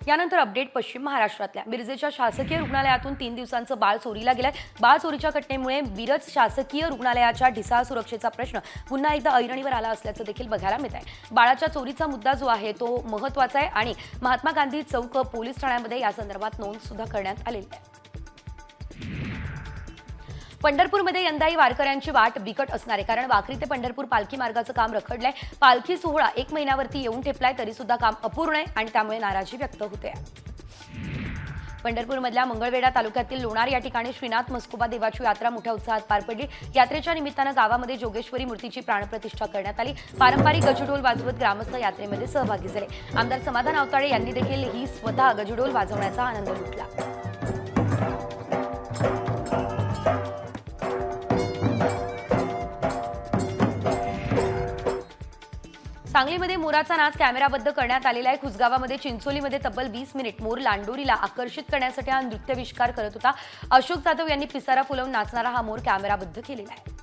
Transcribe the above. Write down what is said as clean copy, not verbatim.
यानंतर अपडेट पश्चिम महाराष्ट्रातल्या मिरजेच्या शासकीय रुग्णालयातून 3 दिवसांचं बाळ चोरीला गेलंय। बाळ चोरीच्या घटनेमुळे मिरज शासकीय रुग्णालयाच्या ढिसाळ सुरक्षेचा प्रश्न पुन्हा एकदा ऐरणीवर आला असल्याचं देखील बघायला मिळत आहे। बाळाच्या चोरीचा मुद्दा जो आहे तो महत्त्वाचा आहे आणि महात्मा गांधी चौक पोलीस ठाण्यामध्ये या संदर्भात नोंद सुद्धा करण्यात आलेली आहे। पंढरपूरमध्ये यंदाही वारकऱ्यांची वाट बिकट असणार आहे, कारण वाखरी ते पंढरपूर पालखी मार्गाचं काम रखडलंय। पालखी सोहळा 1 महिन्यावरती येऊन ठेपलाय, तरी सुद्धा काम अपूर्ण आहे आणि त्यामुळे नाराजी व्यक्त होते। पंढरपूरमधल्या मंगळवेढा तालुक्यातील लोणार या ठिकाणी श्रीनाथ मस्कोबा देवाची यात्रा मोठ्या उत्साहात पार पडली। यात्रेच्या निमित्तानं गावामध्ये जोगेश्वरी मूर्तीची प्राणप्रतिष्ठा करण्यात आली। पारंपरिक गजडोल वाजवत ग्रामस्थ यात्रेमध्ये सहभागी झाले। आमदार समाधान आवताळे यांनी देखील ही स्वतः गजडोल वाजवण्याचा आनंद लुटला। सांगलीमध्ये मोराचा नाच कॅमेराबद्ध करण्यात आलेला आहे। खुसगावामध्ये चिंचोलीमध्ये तब्बल 20 मिनिट मोर लांडोरीला आकर्षित करण्यासाठी हा नृत्यविष्कार करत होता। अशोक जाधव यांनी पिसारा फुलवून नाचणारा हा मोर कॅमेराबद्ध केलेला आहे।